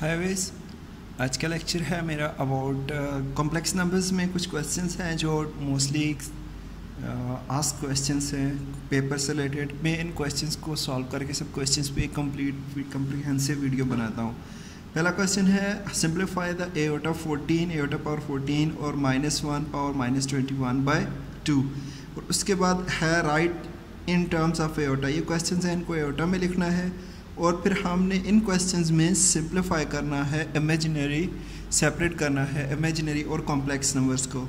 हाय वेस, आज का लेक्चर है मेरा अबाउट कॉम्प्लेक्स नंबर्स में कुछ क्वेश्चंस हैं जो मोस्टली आस्क क्वेश्चंस हैं पेपर से रिलेटेड। मैं इन क्वेश्चंस को सॉल्व करके सब क्वेश्चंस पे एक कम्प्रीहेंसिव वीडियो बनाता हूँ। पहला क्वेश्चन है simplify the aorta 14 aorta power 14 और -1 पावर -21/2 और उसके बाद है right in terms of aorta. ये क्वेश्चन है, इनको एओटा में लिखना है और फिर हमने इन क्वेश्चंस में सिंप्लीफाई करना है, इमेजिनरी सेपरेट करना है इमेजिनरी और कॉम्प्लेक्स नंबर्स को।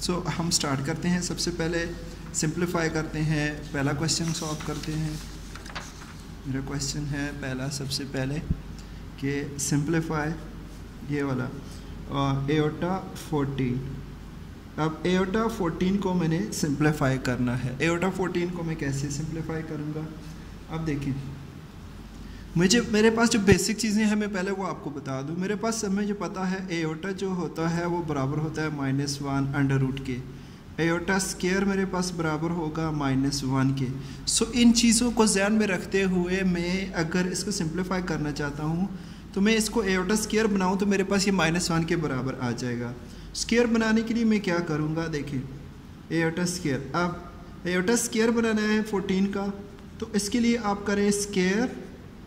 सो हम स्टार्ट करते हैं। सबसे पहले सिंप्लीफाई करते हैं, पहला क्वेश्चन सॉल्व करते हैं। मेरा क्वेश्चन है पहला सबसे पहले कि सिंप्लीफाई ये वाला एओटा 14। अब एओटा 14 को मैंने सिंप्लीफाई करना है। एओटा 14 को मैं कैसे सिंप्लीफाई करूँगा, अब देखें। मेरे पास जो बेसिक चीज़ें हैं मैं पहले वो आपको बता दूं। मेरे पास सब में जो पता है एओटा जो होता है वो बराबर होता है -1 अंडर रूट के। एओटा स्क्वायर मेरे पास बराबर होगा -1 के। सो इन चीज़ों को ध्यान में रखते हुए मैं अगर इसको सिंप्लीफाई करना चाहता हूँ तो मैं इसको एओटा स्क्वायर बनाऊँ तो मेरे पास ये -1 के बराबर आ जाएगा। स्क्वायर बनाने के लिए मैं क्या करूँगा, देखें एओटा स्क्वायर। अब एओटा स्क्वायर बनाना है 14 का, तो इसके लिए आप करें स्क्वायर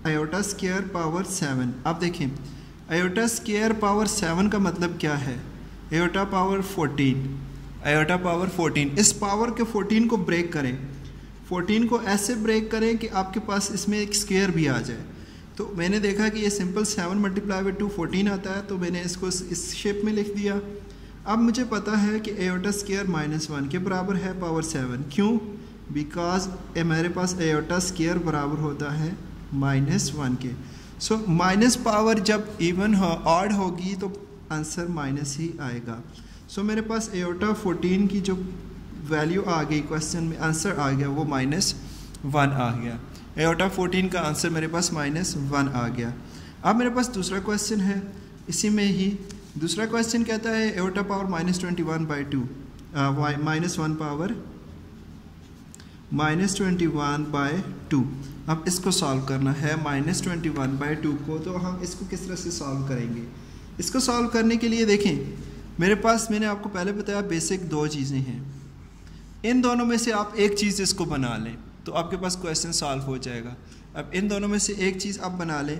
आयोटा स्क्वायर पावर 7। आप देखें आयोटा स्क्वायर पावर 7 का मतलब क्या है, आयोटा पावर 14, आयोटा पावर 14। इस पावर के 14 को ब्रेक करें, 14 को ऐसे ब्रेक करें कि आपके पास इसमें एक स्क्वायर भी आ जाए। तो मैंने देखा कि ये सिंपल 7 × 2 14 आता है, तो मैंने इसको इस शेप में लिख दिया। अब मुझे पता है कि आयोटा स्क्वायर -1 के बराबर है पावर 7। क्यों? बिकॉज मेरे पास आयोटा स्क्वायर बराबर होता है -1 के। सो माइनस पावर जब इवन ऑड होगी तो आंसर माइनस ही आएगा। सो मेरे पास एओटा 14 की जो वैल्यू आ गई, क्वेश्चन में आंसर आ गया वो -1 आ गया। एओटा 14 का आंसर मेरे पास -1 आ गया। अब मेरे पास दूसरा क्वेश्चन है, इसी में ही दूसरा क्वेश्चन कहता है एओटा पावर -21/2 -1 पावर -21/2। अब इसको सॉल्व करना है -21/2 को। तो हम इसको किस तरह से सॉल्व करेंगे, इसको सॉल्व करने के लिए देखें मेरे पास, मैंने आपको पहले बताया बेसिक दो चीज़ें हैं। इन दोनों में से आप एक चीज़ इसको बना लें तो आपके पास क्वेश्चन सॉल्व हो जाएगा। अब इन दोनों में से एक चीज़ आप बना लें।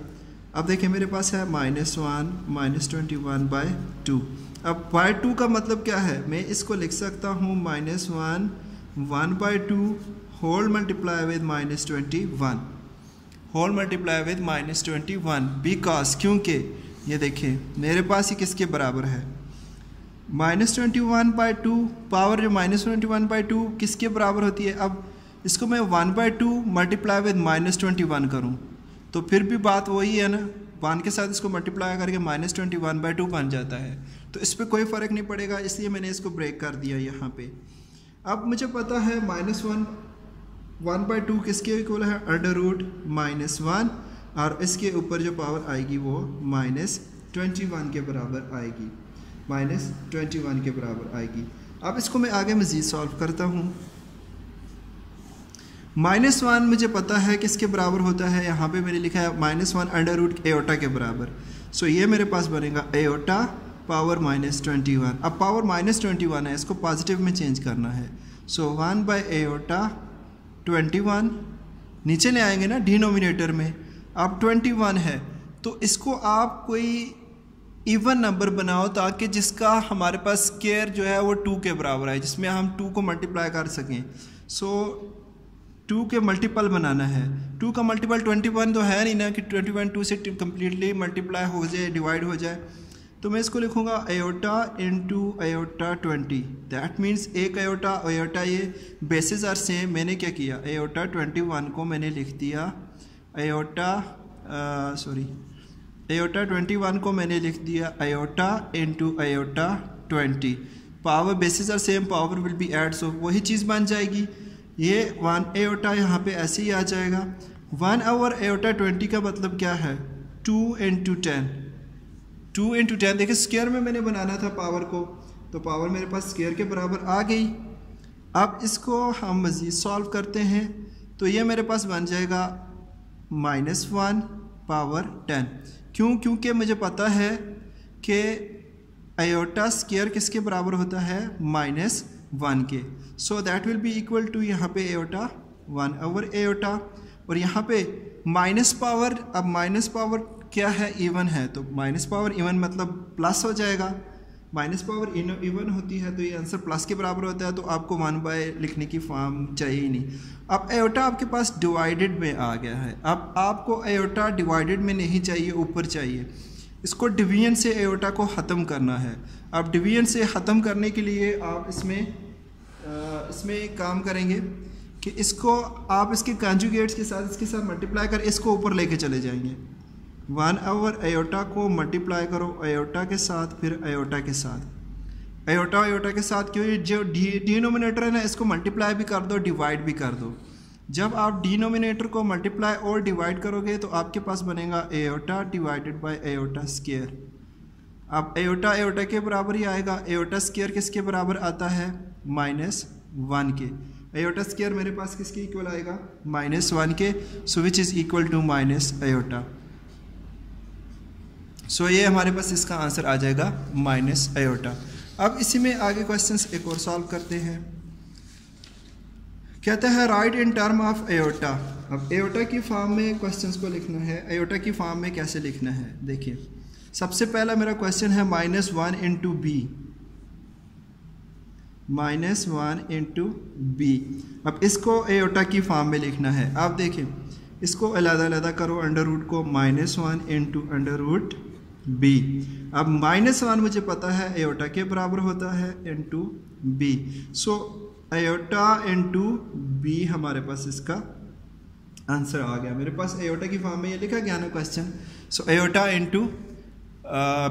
अब देखें मेरे पास है -1 -21/2। अब /2 का मतलब क्या है, मैं इसको लिख सकता हूँ -1 1/2 whole multiply with -21 whole multiply with -21 because क्योंकि ये देखें मेरे पास ये किसके बराबर है, -21/2 पावर जो -21/2 किसके बराबर होती है। अब इसको मैं 1/2 मल्टीप्लाई विद -21 करूँ तो फिर भी बात वही है ना, 1 के साथ इसको मल्टीप्लाई करके -21/2 बन जाता है। तो इस पर कोई फ़र्क नहीं पड़ेगा, इसलिए मैंने इसको ब्रेक कर दिया यहाँ पे। अब मुझे पता है -1/2 किसके इक्वल है, √-1 और इसके ऊपर जो पावर आएगी वो -21 के बराबर आएगी, -21 के बराबर आएगी। अब इसको मैं आगे मज़ीद सॉल्व करता हूँ। -1 मुझे पता है किसके बराबर होता है, यहाँ पे मैंने लिखा है -1 अंडर रूट एओटा के बराबर। सो ये मेरे पास बनेगा एओटा पावर -21। अब पावर -21 है, इसको पॉजिटिव में चेंज करना है। सो 1/एओटा 21 नीचे ले आएंगे ना डिनोमिनेटर में। अब 21 है तो इसको आप कोई इवन नंबर बनाओ ताकि जिसका हमारे पास स्क्वायर जो है वो 2 के बराबर है, जिसमें हम 2 को मल्टीप्लाई कर सकें। सो 2 के मल्टीपल बनाना है। 2 का मल्टीपल 21 तो है नहीं ना कि 21 2 से कम्प्लीटली मल्टीप्लाई हो जाए, डिवाइड हो जाए। तो मैं इसको लिखूँगा aorta into iota 20। That means एक एओटा ये बेसिस आर सेम। मैंने क्या किया, एओटा 21 को मैंने लिख दिया एओटा 21 को मैंने लिख दिया iota into iota 20। Power basis are same, power will be add, so वही चीज़ बन जाएगी। ये 1 एओटा यहाँ पे ऐसे ही आ जाएगा। 1/एओटा 20 का मतलब क्या है, 2 × 10। 2 × 10 देखिए स्क्वायर में मैंने बनाना था पावर को, तो पावर मेरे पास स्क्वायर के बराबर आ गई। अब इसको हम मज़ीद सॉल्व करते हैं तो ये मेरे पास बन जाएगा -1 पावर 10। क्योंकि मुझे पता है कि आयोटा स्क्वायर किसके बराबर होता है, -1 के। So that will be equal to यहाँ पे आयोटा 1/आयोटा, और यहाँ पे माइनस पावर, अब माइनस पावर क्या है, इवन है, तो माइनस पावर इवन मतलब प्लस हो जाएगा। माइनस पावर इवन होती है तो ये आंसर प्लस के बराबर होता है, तो आपको 1/, लिखने की फॉर्म चाहिए ही नहीं। अब आयोटा आपके पास डिवाइडेड में आ गया है, अब आपको आयोटा डिवाइडेड में नहीं चाहिए, ऊपर चाहिए। इसको डिवीजन से आयोटा को ख़त्म करना है। अब डिवीजन से ख़त्म करने के लिए आप इसमें एक काम करेंगे कि इसको आप इसके कंजुगेट्स के साथ, इसके साथ मल्टीप्लाई कर इसको ऊपर लेके चले जाएंगे। 1/आयोटा को मल्टीप्लाई करो आयोटा के साथ, फिर आयोटा के साथ, आयोटा के साथ, क्योंकि जो डिनोमिनेटर है ना, इसको मल्टीप्लाई भी कर दो, डिवाइड भी कर दो। जब आप डिनोमिनेटर को मल्टीप्लाई और डिवाइड करोगे तो आपके पास बनेगा iota divided bye iota square. अब आयोटा के बराबर ही आएगा। आयोटा स्क्वायर किसके बराबर आता है, -1 के। आयोटा स्क्वायर मेरे पास किसके इक्वल आएगा, -1 के। So which is equal to -iota. So ये हमारे पास इसका आंसर आ जाएगा -आयोटा। अब इसी में आगे क्वेश्चंस एक और सॉल्व करते हैं। कहता है right in term of iota. अब आयोटा की फॉर्म में क्वेश्चंस को लिखना है। आयोटा की फॉर्म में कैसे लिखना है, देखिए सबसे पहला मेरा क्वेश्चन है -1 इंटू बी, -1 इंटू बी। अब इसको आयोटा की फॉर्म में लिखना है। आप देखिए इसको अलग-अलग करो, अंडर रूट को -1 इंटू अंडर रूट बी। अब -1 मुझे पता है आयोटा के बराबर होता है into B. So iota into B हमारे पास इसका आंसर आ गया। मेरे पास आयोटा की फॉर्म में ये लिखा गया ना question. So iota into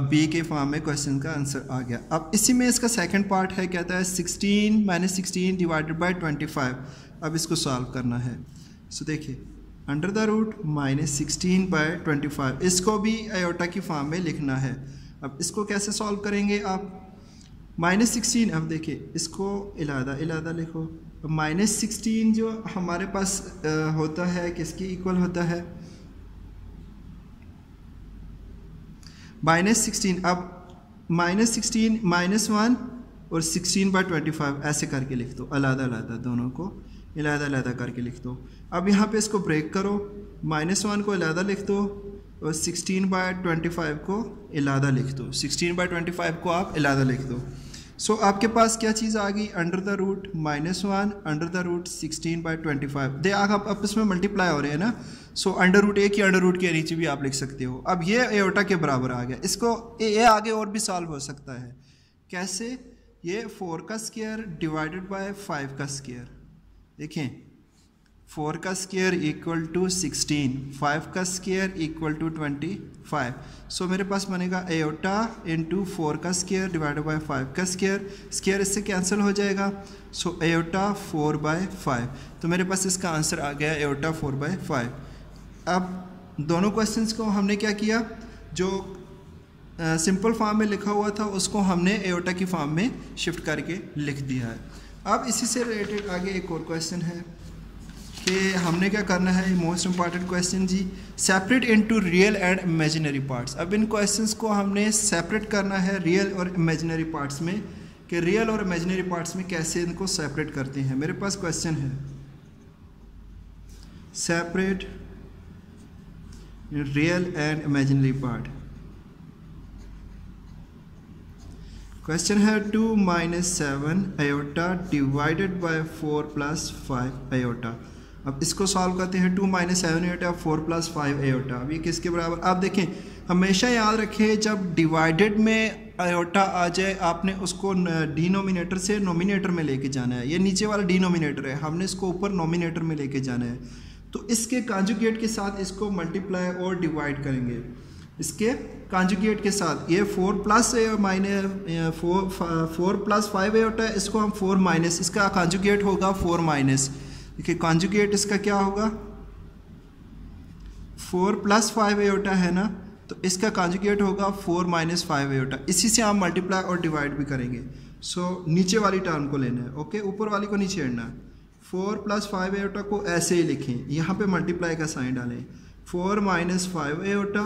B के फॉर्म में क्वेश्चन का आंसर आ गया। अब इसी में इसका सेकंड पार्ट है, कहता है 16 डिवाइडेड बाय 25। अब इसको सॉल्व करना है। सो देखिए अंडर द रूट -16/25, इसको भी आयोटा की फॉर्म में लिखना है। अब इसको कैसे सॉल्व करेंगे आप, -16, अब देखिए इसको इलादा लिखो। -16 जो हमारे पास होता है किसके इक्वल होता है, -16। अब -16 -1 और 16/25 ऐसे करके लिख दो, अलग-अलग दोनों को अलग-अलग करके लिख दो। अब यहाँ पे इसको ब्रेक करो, -1 को अलग लिख दो और 16/25 को अलग लिख दो। 16/25 को आप अलग लिख दो। सो आपके पास क्या चीज़ आ गई, under the root -1 under the root 16/25। दे आप इसमें मल्टीप्लाई हो रहे हैं ना, सो अंडर रूट एक ही अंडर रूट के नीचे भी आप लिख सकते हो। अब ये आयोटा के बराबर आ गया। इसको ये आगे और भी सॉल्व हो सकता है। कैसे, ये 4 का स्क्वायर डिवाइडेड बाय 5 का स्क्वायर। देखें 4 का स्क्वायर इक्वल टू 16, 5 का स्क्वायर इक्वल टू 25। सो मेरे पास बनेगा आयोटा इंटू 4 का स्क्वायर डिवाइडेड बाय 5 का स्क्वायर। स्क्वायर इससे कैंसिल हो जाएगा। So iota 4/5। तो मेरे पास इसका आंसर आ गया आयोटा 4/5। अब दोनों क्वेश्चंस को हमने क्या किया, जो सिंपल फॉर्म में लिखा हुआ था उसको हमने आयोटा की फॉर्म में शिफ्ट करके लिख दिया है। अब इसी से रिलेटेड आगे एक और क्वेश्चन है कि हमने क्या करना है, मोस्ट इम्पॉर्टेंट क्वेश्चन जी, separate into real and imaginary parts. अब इन क्वेश्चंस को हमने सेपरेट करना है रियल और इमेजिनरी पार्ट्स में, कि रियल और इमेजिनरी पार्ट्स में कैसे इनको सेपरेट करते हैं। मेरे पास क्वेश्चन है separate real and imaginary part. Question है 2 - 7 आयोटा डिवाइडेड बाय 4 + 5 आयोटा। अब इसको सॉल्व करते हैं। 2 - 7 आयोटा 4 + 5 आयोटा। अब ये किसके बराबर, आप देखें हमेशा याद रखें जब डिवाइडेड में आयोटा आ जाए आपने उसको डिनोमिनेटर से नोमिनेटर में लेके जाना है। ये नीचे वाला डिनोमिनेटर है, हमने इसको ऊपर नोमिनेटर में लेके जाना है। तो इसके कॉन्जुगेट के साथ इसको मल्टीप्लाई और डिवाइड करेंगे। इसके कॉन्जुगेट के साथ ये 4 + 5 आयोटा है, इसको हम 4 - इसका कॉन्जुगेट होगा 4 - देखिए कॉन्जुगेट इसका क्या होगा, 4 + 5 आयोटा है ना, तो इसका कॉन्जुगेट होगा 4 - 5 आयोटा। इसी से हम मल्टीप्लाई और डिवाइड भी करेंगे। सो नीचे वाली टर्म को लेना है, ओके, ऊपर वाली को नहीं छेड़ना है। 4 + 5 आयोटा को ऐसे ही लिखें, यहाँ पे मल्टीप्लाई का साइन डालें। 4 - 5 आयोटा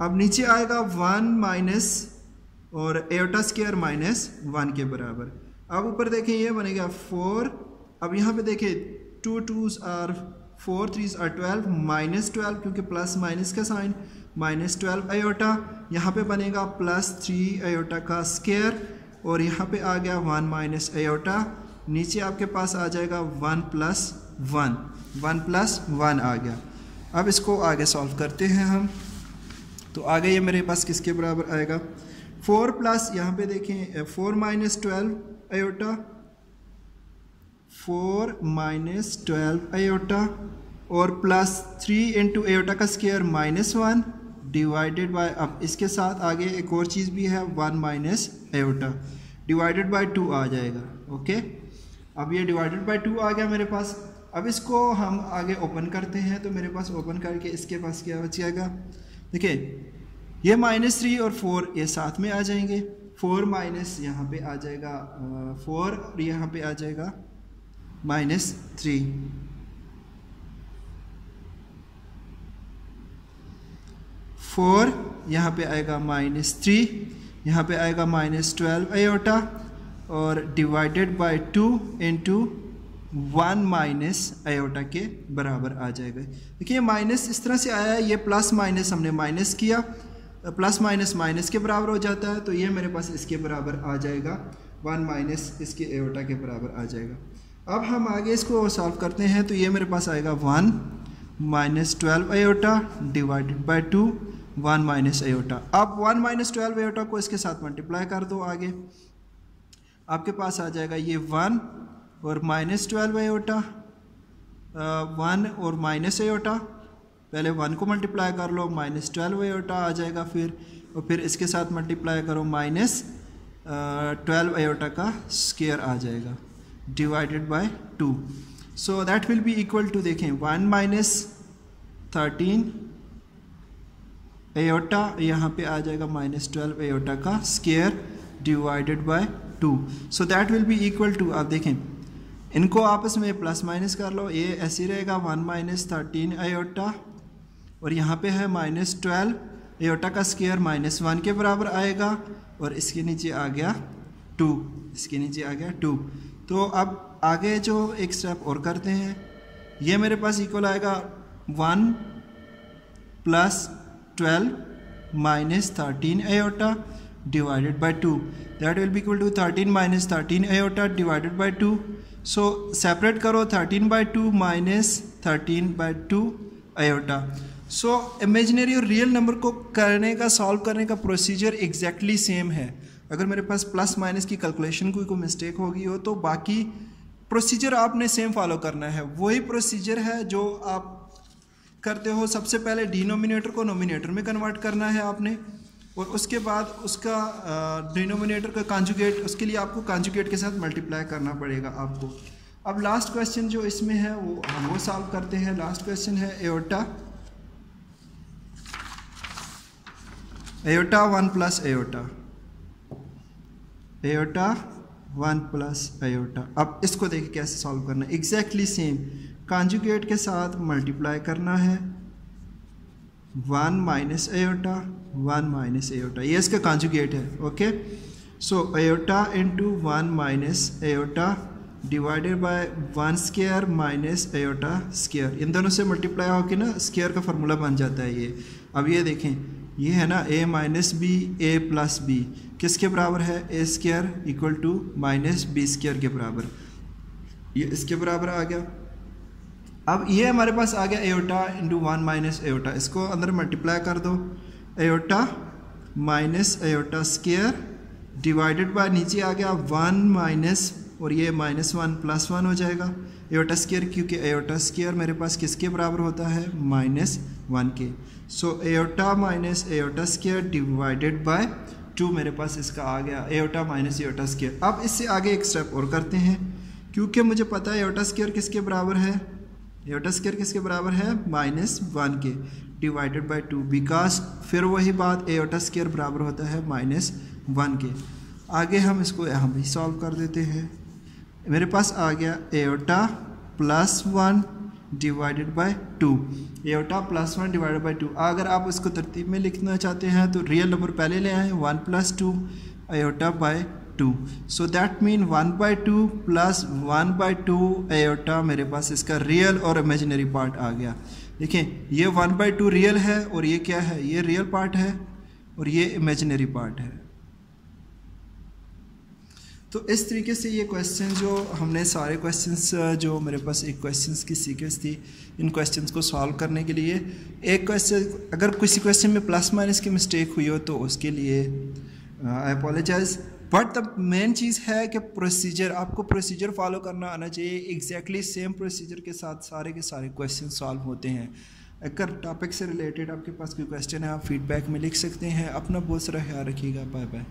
अब नीचे आएगा 1 माइनस और एयोटा स्क्वायर माइनस 1 के बराबर। अब ऊपर देखें ये बनेगा 4। अब यहाँ पे देखें 2 2s are 4 3s are 12 minus 12 क्योंकि प्लस माइनस का साइन माइनस 12 आयोटा। यहाँ पे बनेगा प्लस 3 आयोटा का स्क्वायर और यहाँ पे आ गया 1 माइनस आयोटा। नीचे आपके पास आ जाएगा 1 प्लस 1 आ गया। अब इसको आगे सॉल्व करते हैं हम। तो आगे ये मेरे पास किसके बराबर आएगा 4 प्लस यहाँ पे देखें 4 माइनस 12 आयोटा 4 माइनस 12 आयोटा और प्लस 3 इंटू आयोटा का स्क्वायर माइनस 1 डिवाइडेड बाय, अब इसके साथ आगे एक और चीज़ भी है 1 माइनस आयोटा डिवाइडेड बाय 2 आ जाएगा। ओके, अब ये डिवाइडेड बाय 2 आ गया मेरे पास। अब इसको हम आगे ओपन करते हैं तो मेरे पास ओपन करके इसके पास क्या बचेगा, देखिए ये -3 और 4 ये साथ में आ जाएंगे। 4 माइनस यहाँ पे आ जाएगा 4 और यहाँ पे आ जाएगा -3। 4 यहाँ पे आएगा -3, यहाँ पे आएगा -12 आयोटा और divided by 2 into 1 minus iota के बराबर आ जाएगा। देखिए माइनस इस तरह से आया है, ये प्लस माइनस हमने माइनस किया, प्लस माइनस माइनस के बराबर हो जाता है, तो ये मेरे पास इसके बराबर आ जाएगा 1 माइनस इसके आयोटा के बराबर आ जाएगा। अब हम आगे इसको सॉल्व करते हैं तो ये मेरे पास आएगा 1 minus 12 iota divided by 2 1 minus iota. अब 1 माइनस 12 आयोटा को इसके साथ मल्टीप्लाई कर दो, आगे आपके पास आ जाएगा ये 1 और -12 आयोटा 1 और माइनस आयोटा, पहले 1 को मल्टीप्लाई कर लो -12 आयोटा आ जाएगा फिर, और फिर इसके साथ मल्टीप्लाई करो -12 आयोटा का स्क्वायर आ जाएगा divided by 2। So that will be equal to, देखें 1 माइनस 13 आयोटा, यहाँ पे आ जाएगा -12 आयोटा का square divided by 2। So that will be equal to, आप देखें इनको आपस में प्लस माइनस कर लो, ये ऐसे ही रहेगा 1 माइनस 13 आयोटा और यहाँ पे है -12 आयोटा का स्क्वायर -1 के बराबर आएगा और इसके नीचे आ गया 2, इसके नीचे आ गया 2। तो अब आगे जो एक स्टेप और करते हैं, ये मेरे पास इक्वल आएगा 1 plus 12 minus 13 iota divided by 2, that will be equal to 13 minus 13 iota divided by 2। So separate करो 13 by 2 minus 13 by 2 iota. So imaginary और रियल नंबर को करने का, सॉल्व करने का प्रोसीजर एग्जैक्टली सेम है। अगर मेरे पास प्लस माइनस की कैलकुलेशन कोई मिस्टेक होगी हो तो बाकी प्रोसीजर आपने सेम फॉलो करना है। वही प्रोसीजर है जो आप करते हो, सबसे पहले डिनोमिनेटर को नोमिनेटर में कन्वर्ट करना है आपने, और उसके बाद उसका डिनोमिनेटर का कॉन्जुगेट, उसके लिए आपको कॉन्जुगेट के साथ मल्टीप्लाई करना पड़ेगा आपको। अब लास्ट क्वेश्चन जो इसमें है वो हम वो सॉल्व करते हैं। लास्ट क्वेश्चन है iota 1 plus iota 1 plus iota. अब इसको देखिए कैसे सॉल्व करना है, एग्जैक्टली सेम, कॉन्जुगेट के साथ मल्टीप्लाई करना है 1 माइनस आयोटा 1 माइनस आयोटा, ये इसका कॉन्जुगेट है। Okay, so iota into 1 minus iota divided by 1 square minus iota square, इन दोनों से मल्टीप्लाई होकर ना स्क्वायर का फार्मूला बन जाता है ये। अब ये देखें, ये है ना a minus B A plus B, किसके बराबर है, A square equal to minus B square के बराबर, ये इसके बराबर आ गया। अब ये हमारे पास आ गया आयोटा इंटू 1 माइनस आयोटा, इसको अंदर मल्टीप्लाई कर दो, iota minus iota square divided bye, नीचे आ गया 1 माइनस और ये -1 प्लस 1 हो जाएगा आयोटा स्क्वायर, क्योंकि आयोटा स्क्वायर मेरे पास किसके बराबर होता है, -1 के। So iota minus iota square divided by 2 मेरे पास इसका आ गया आयोटा माइनस आयोटा स्क्वायर। अब इससे आगे एक स्टेप और करते हैं, क्योंकि मुझे पता है आयोटा स्क्वायर किसके बराबर है, आयोटा स्क्वायर किसके बराबर है, -1 के डिवाइडेड बाय 2, बिकॉज फिर वही बात आयोटा स्क्वायर बराबर होता है -1 के। आगे हम इसको यहाँ भी सॉल्व कर देते हैं। मेरे पास आ गया iota plus 1 divided by 2, aorta +1 divided by 2। अगर आप उसको तरतीब में लिखना चाहते हैं तो रियल नंबर पहले ले आए, 1 + 2 iota by 2, so that mean 1/2 + 1/2 iota मेरे पास इसका रियल और इमेजिनरी पार्ट आ गया। देखें ये 1/2 रियल है और ये क्या है, ये रियल पार्ट है और ये इमेजिनरी पार्ट है। तो इस तरीके से ये क्वेश्चन जो हमने सारे क्वेश्चंस जो मेरे पास एक क्वेश्चंस की सीक्वेंस थी, इन क्वेश्चंस को सॉल्व करने के लिए एक क्वेश्चन, अगर किसी क्वेश्चन में प्लस माइनस की मिस्टेक हुई हो तो उसके लिए आई अपोलोजाइज, बट द मेन चीज़ है कि प्रोसीजर, आपको प्रोसीजर फॉलो करना आना चाहिए। एग्जैक्टली सेम प्रोसीजर के साथ सारे के सारे क्वेश्चन सॉल्व होते हैं। अगर टॉपिक से रिलेटेड आपके पास कोई क्वेश्चन है आप फीडबैक में लिख सकते हैं। अपना बहुत सारा ख्याल रखिएगा। Bye bye.